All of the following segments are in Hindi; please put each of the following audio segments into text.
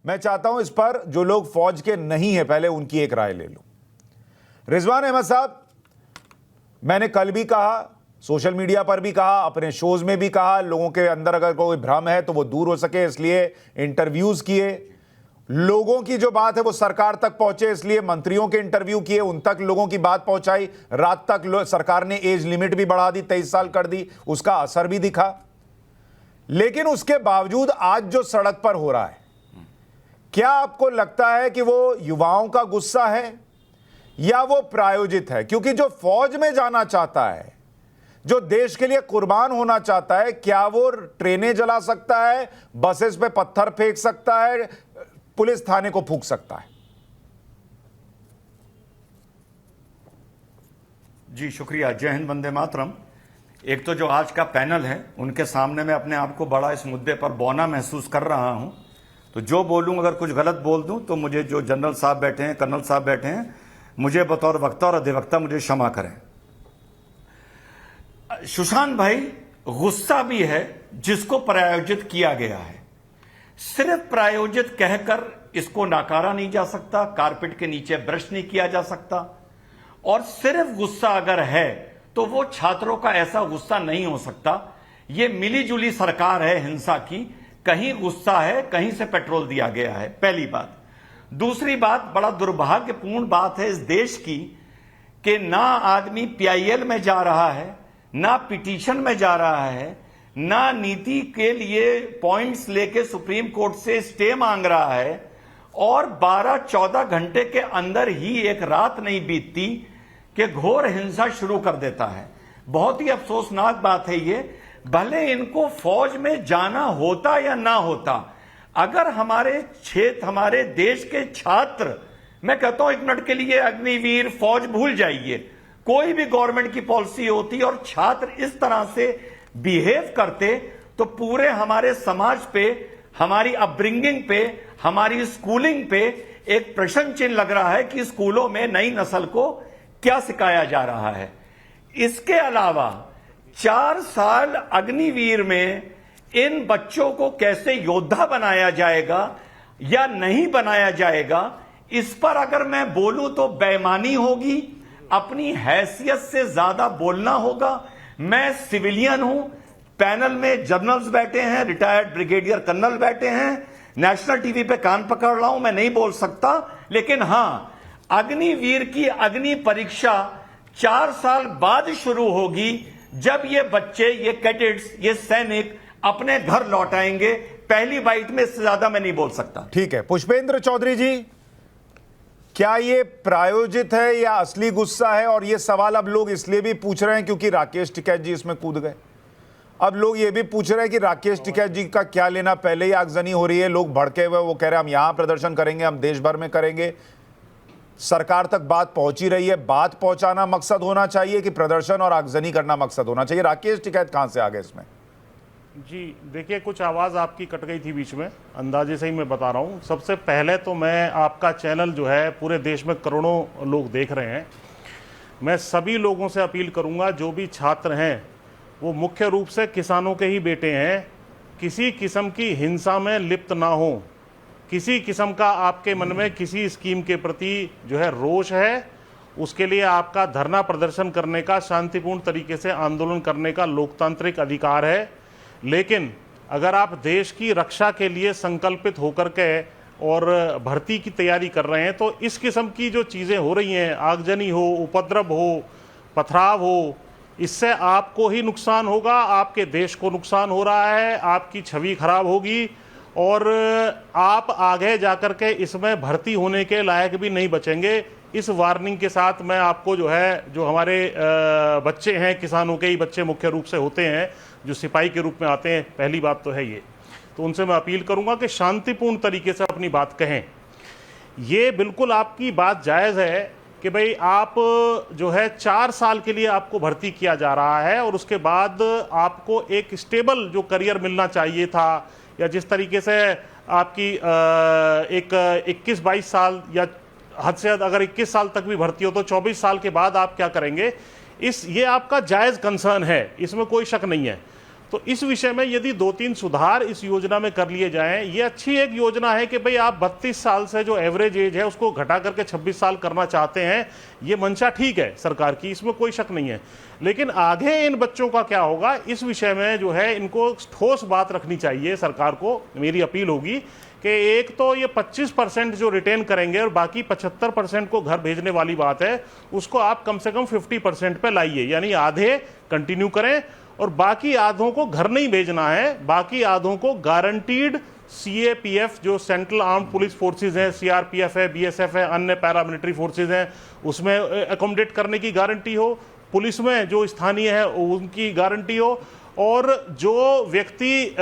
मैं चाहता हूं इस पर जो लोग फौज के नहीं है पहले उनकी एक राय ले लूं। रिजवान अहमद साहब, मैंने कल भी कहा, सोशल मीडिया पर भी कहा, अपने शोज में भी कहा, लोगों के अंदर अगर कोई भ्रम है तो वो दूर हो सके इसलिए इंटरव्यूज किए, लोगों की जो बात है वो सरकार तक पहुंचे इसलिए मंत्रियों के इंटरव्यू किए, उन तक लोगों की बात पहुंचाई, रात तक सरकार ने एज लिमिट भी बढ़ा दी, 23 साल कर दी, उसका असर भी दिखा। लेकिन उसके बावजूद आज जो सड़क पर हो रहा है, क्या आपको लगता है कि वो युवाओं का गुस्सा है या वो प्रायोजित है? क्योंकि जो फौज में जाना चाहता है, जो देश के लिए कुर्बान होना चाहता है, क्या वो ट्रेनें जला सकता है, बसेस पे पत्थर फेंक सकता है, पुलिस थाने को फूंक सकता है? जी शुक्रिया। जय हिंद, वंदे मातरम। एक तो जो आज का पैनल है उनके सामने मैं अपने आप को बड़ा इस मुद्दे पर बौना महसूस कर रहा हूं, तो जो बोलूं अगर कुछ गलत बोल दूं तो मुझे, जो जनरल साहब बैठे हैं, कर्नल साहब बैठे हैं, मुझे बतौर वक्ता और अधिवक्ता मुझे क्षमा करें। सुशांत भाई, गुस्सा भी है जिसको प्रायोजित किया गया है। सिर्फ प्रायोजित कहकर इसको नकारा नहीं जा सकता, कारपेट के नीचे ब्रश नहीं किया जा सकता। और सिर्फ गुस्सा अगर है तो वो छात्रों का ऐसा गुस्सा नहीं हो सकता। ये मिलीजुली सरकार है हिंसा की, कहीं गुस्सा है, कहीं से पेट्रोल दिया गया है, पहली बात। दूसरी बात, बड़ा दुर्भाग्यपूर्ण बात है इस देश की कि ना आदमी पीआईएल में जा रहा है, ना पिटीशन में जा रहा है, ना नीति के लिए पॉइंट्स लेके सुप्रीम कोर्ट से स्टे मांग रहा है, और 12-14 घंटे के अंदर ही एक रात नहीं बीतती कि घोर हिंसा शुरू कर देता है। बहुत ही अफसोसनाक बात है ये। भले इनको फौज में जाना होता या ना होता, अगर हमारे क्षेत्र, हमारे देश के छात्र, मैं कहता हूं 1 मिनट के लिए अग्निवीर, फौज भूल जाइए, कोई भी गवर्नमेंट की पॉलिसी होती और छात्र इस तरह से बिहेव करते तो पूरे हमारे समाज पे, हमारी अपब्रिंगिंग पे, हमारी स्कूलिंग पे एक प्रश्न चिन्ह लग रहा है कि स्कूलों में नई नस्ल को क्या सिखाया जा रहा है। इसके अलावा 4 साल अग्निवीर में इन बच्चों को कैसे योद्धा बनाया जाएगा या नहीं बनाया जाएगा, इस पर अगर मैं बोलूं तो बेईमानी होगी, अपनी हैसियत से ज्यादा बोलना होगा। मैं सिविलियन हूं, पैनल में जनरल्स बैठे हैं, रिटायर्ड ब्रिगेडियर कर्नल बैठे हैं, नेशनल टीवी पे कान पकड़ रहा हूं, मैं नहीं बोल सकता। लेकिन हां, अग्निवीर की अग्नि परीक्षा 4 साल बाद शुरू होगी, जब ये बच्चे, ये कैडेट्स, ये सैनिक अपने घर लौट आएंगे। पहली बाइट में इससे ज्यादा मैं नहीं बोल सकता। ठीक है, पुष्पेंद्र चौधरी जी, क्या ये प्रायोजित है या असली गुस्सा है? और ये सवाल अब लोग इसलिए भी पूछ रहे हैं क्योंकि राकेश टिकैत जी इसमें कूद गए। अब लोग ये भी पूछ रहे हैं कि राकेश टिकैत जी का क्या लेना, पहले ही आगजनी हो रही है, लोग भड़के हुए, वो कह रहे हैं हम यहां प्रदर्शन करेंगे, हम देश भर में करेंगे। सरकार तक बात पहुंची रही है, बात पहुंचाना मकसद होना चाहिए कि प्रदर्शन और आगजनी करना मकसद होना चाहिए? राकेश टिकैत कहां से आ गए इसमें? जी देखिए, कुछ आवाज़ आपकी कट गई थी बीच में, अंदाजे से ही मैं बता रहा हूँ। सबसे पहले तो मैं, आपका चैनल जो है पूरे देश में करोड़ों लोग देख रहे हैं, मैं सभी लोगों से अपील करूँगा, जो भी छात्र हैं वो मुख्य रूप से किसानों के ही बेटे हैं, किसी किस्म की हिंसा में लिप्त ना हो। किसी किस्म का आपके मन में किसी स्कीम के प्रति जो है रोष है, उसके लिए आपका धरना प्रदर्शन करने का, शांतिपूर्ण तरीके से आंदोलन करने का लोकतांत्रिक अधिकार है। लेकिन अगर आप देश की रक्षा के लिए संकल्पित होकर के और भर्ती की तैयारी कर रहे हैं, तो इस किस्म की जो चीज़ें हो रही हैं, आगजनी हो, उपद्रव हो, पथराव हो, इससे आपको ही नुकसान होगा, आपके देश को नुकसान हो रहा है, आपकी छवि खराब होगी और आप आगे जाकर के इसमें भर्ती होने के लायक भी नहीं बचेंगे। इस वार्निंग के साथ मैं आपको जो है, जो हमारे बच्चे हैं, किसानों के ही बच्चे मुख्य रूप से होते हैं, जो सिपाही के रूप में आते हैं, पहली बात तो है ये, तो उनसे मैं अपील करूंगा कि शांतिपूर्ण तरीके से अपनी बात कहें। ये बिल्कुल आपकी बात जायज़ है कि भाई आप जो है 4 साल के लिए आपको भर्ती किया जा रहा है और उसके बाद आपको एक स्टेबल जो करियर मिलना चाहिए था, या जिस तरीके से आपकी एक 21-22 साल या हद से हद अगर 21 साल तक भी भर्ती हो तो 24 साल के बाद आप क्या करेंगे, ये आपका जायज़ कंसर्न है, इसमें कोई शक नहीं है। तो इस विषय में यदि 2-3 सुधार इस योजना में कर लिए जाएं, ये अच्छी एक योजना है कि भाई आप 32 साल से जो एवरेज एज है उसको घटा करके 26 साल करना चाहते हैं, ये मंशा ठीक है सरकार की, इसमें कोई शक नहीं है। लेकिन आगे इन बच्चों का क्या होगा, इस विषय में जो है इनको ठोस बात रखनी चाहिए सरकार को। मेरी अपील होगी कि एक तो ये 25% जो रिटेन करेंगे और बाकी 75% को घर भेजने वाली बात है, उसको आप कम से कम 50% पे लाइए, यानी आधे कंटिन्यू करें और बाकी आधों को घर नहीं भेजना है, बाकी आधों को गारंटीड CAPF जो सेंट्रल आर्म्ड पुलिस फोर्सेज हैं, CRPF है, BSF है, अन्य पैरामिलिट्री फोर्सेज हैं, उसमें अकोमोडेट करने की गारंटी हो, पुलिस में जो स्थानीय है उनकी गारंटी हो, और जो व्यक्ति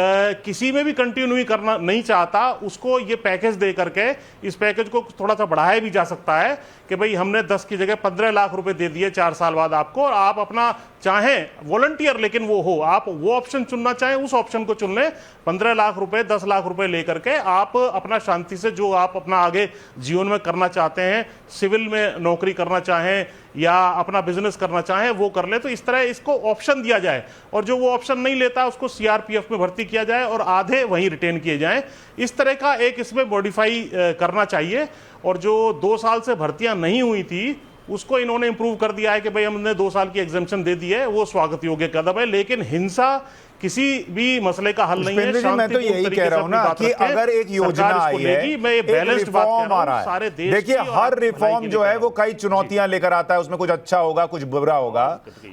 किसी में भी कंटिन्यू करना नहीं चाहता उसको ये पैकेज दे करके, इस पैकेज को थोड़ा सा बढ़ाया भी जा सकता है कि भाई हमने 10 की जगह 15 लाख रुपए दे दिए 4 साल बाद आपको, और आप अपना चाहें वॉलंटियर लेकिन वो हो, आप वो ऑप्शन चुनना चाहें उस ऑप्शन को चुन लें। 15 लाख रुपए 10 लाख रुपए लेकर के आप अपना शांति से जो आप अपना आगे जीवन में करना चाहते हैं, सिविल में नौकरी करना चाहें या अपना बिजनेस करना चाहें वो कर ले। तो इस तरह इसको ऑप्शन दिया जाए और जो वो ऑप्शन नहीं लेता उसको CRPF में भर्ती किया जाए और आधे वहीं रिटेन किए जाएं। इस तरह का एक इसमें मॉडिफाई करना चाहिए। और जो 2 साल से भर्तियां नहीं हुई थी उसको इन्होंने इंप्रूव कर दिया है कि भाई हमने 2 साल की एग्जेम्पशन दे दी है, वो स्वागत योग्य कदम है। लेकिन हिंसा किसी भी मसले का हल नहीं है। मैं तो यही कह रहा हूं ना कि अगर एक योजना आई है, मैं बैलेंस्ड बात कर रहा हूं सारे देश। देखिए हर रिफॉर्म जो है वो कई चुनौतियां लेकर आता है, उसमें कुछ अच्छा होगा कुछ बुरा होगा।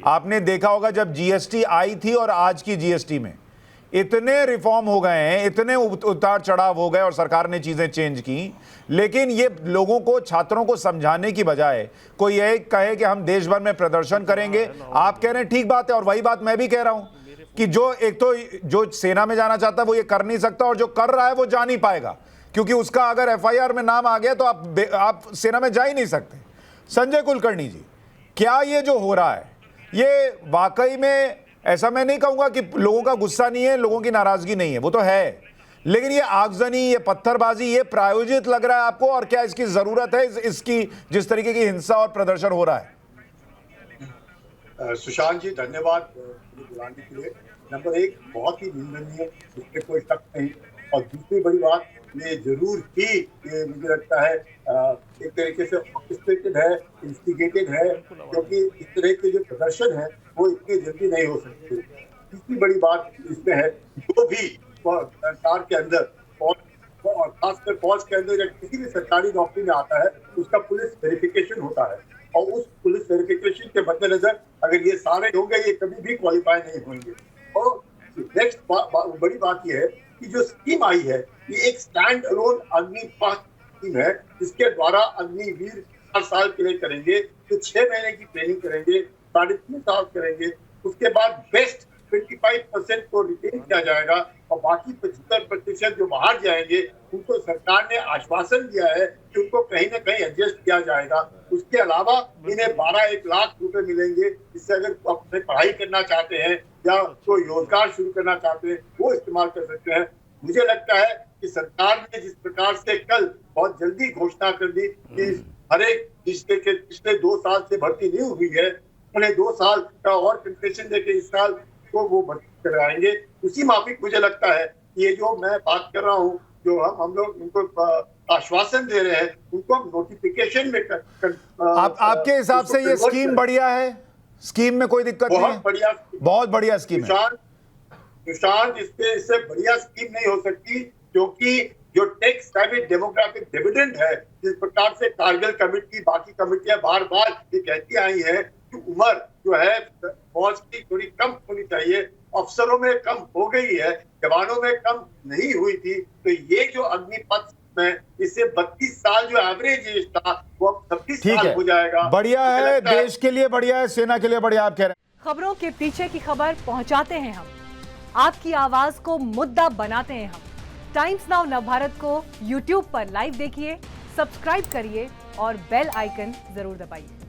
आपने देखा होगा जब GST आई थी और आज की GST में इतने रिफॉर्म हो गए हैं, इतने उतार चढ़ाव हो गए और सरकार ने चीजें चेंज की, लेकिन ये लोगों को, छात्रों को समझाने की बजाय कोई ये कहे कि हम देश भर में प्रदर्शन करेंगे। आप कह रहे हैं ठीक बात है, और वही बात मैं भी कह रहा हूं कि जो एक तो जो सेना में जाना चाहता है वो ये कर नहीं सकता, और जो कर रहा है वो जा नहीं पाएगा, क्योंकि उसका अगर FIR में नाम आ गया तो आप सेना में जा ही नहीं सकते। संजय कुलकर्णी जी, क्या ये जो हो रहा है ये वाकई में, ऐसा मैं नहीं कहूंगा कि लोगों का गुस्सा नहीं है, लोगों की नाराजगी नहीं है, वो तो है, लेकिन ये आगजनी, ये पत्थरबाजी, ये प्रायोजित लग रहा है आपको? और क्या इसकी जरूरत है, इसकी जिस तरीके की हिंसा और प्रदर्शन हो रहा है? सुशांत जी धन्यवाद बुलाने के लिए। नंबर 1 बहुत ही निंदनीय, इसमें कोई शक नहीं। और दूसरी बड़ी बात, ये जरूर ही ये मुझे लगता है एक तरीके से ऑर्केस्ट्रेटेड है, इंस्टिगेटेड है, क्योंकि इस तरह के जो प्रदर्शन है वो इतनी जल्दी नहीं हो सकते। तीसरी बड़ी बात इसमें है, जो भी सरकार के अंदर और खासकर फौज के अंदर या किसी भी सरकारी नौकरी में आता है उसका पुलिस वेरिफिकेशन होता है, और उस पुलिस वेरिफिकेशन के मद्देनजर अगर ये सारे होंगे ये कभी भी क्वालिफाई नहीं होंगे। और नेक्स्ट बड़ी बात ये है कि जो स्कीम आई है ये एक स्टैंड अलोन अग्निपथ स्कीम है, जिसके द्वारा अग्निवीर 4 साल के लिए करेंगे, तो 6 महीने की ट्रेनिंग करेंगे, 3.5 साल करेंगे, उसके बाद बेस्ट 25% को रिटेन किया जाएगा और बाकी 75% जो बाहर जाएंगे उनको सरकार ने आश्वासन दिया है कि उनको कहीं ना कहीं एडजस्ट किया जाएगा। उसके अलावा इन्हें 12-1 लाख रुपए मिलेंगे, जिससे अगर अपने पढ़ाई करना चाहते हैं या कोई रोजगार शुरू करना चाहते हैं वो इस्तेमाल कर सकते हैं। मुझे लगता है कि सरकार ने जिस प्रकार से कल बहुत जल्दी घोषणा कर दी कि हर एक रिश्ते के पिछले 2 साल से भर्ती नहीं हुई है, उन्हें 2 साल का और कंसेशन देके इस साल को वो भर्ती कराएंगे, उसी माफिक मुझे लगता है ये जो मैं बात कर रहा हूँ, जो हम लोग उनको आश्वासन दे रहे हैं, उनको हम नोटिफिकेशन में आपके हिसाब से ये स्कीम बढ़िया है? स्कीम में कोई दिक्कत नहीं है? बहुत बढ़िया स्कीम है सुशांत। इससे बढ़िया स्कीम नहीं हो सकती, क्योंकि जो टैक्स प्राइवेट डेमोग्राफिक डिविडेंड है, जिस प्रकार से कारगिल कमेटी, बाकी कमेटियां बार बार ये कहती आई है कि उम्र जो है फौज की थोड़ी कम होनी चाहिए, अफसरों में कम हो गई है, जवानों में कम नहीं हुई थी, तो ये जो अग्निपथ में इससे 32 साल जो एवरेज एज था वो अब 36 साल हो जाएगा। बढ़िया है, देश के लिए बढ़िया है, सेना के लिए बढ़िया। आप कह रहे हैं खबरों के पीछे की खबर पहुंचाते हैं हम, आपकी आवाज को मुद्दा बनाते हैं हम। टाइम्स नाउ नवभारत को YouTube पर लाइव देखिए, सब्सक्राइब करिए और बेल आइकन जरूर दबाइए।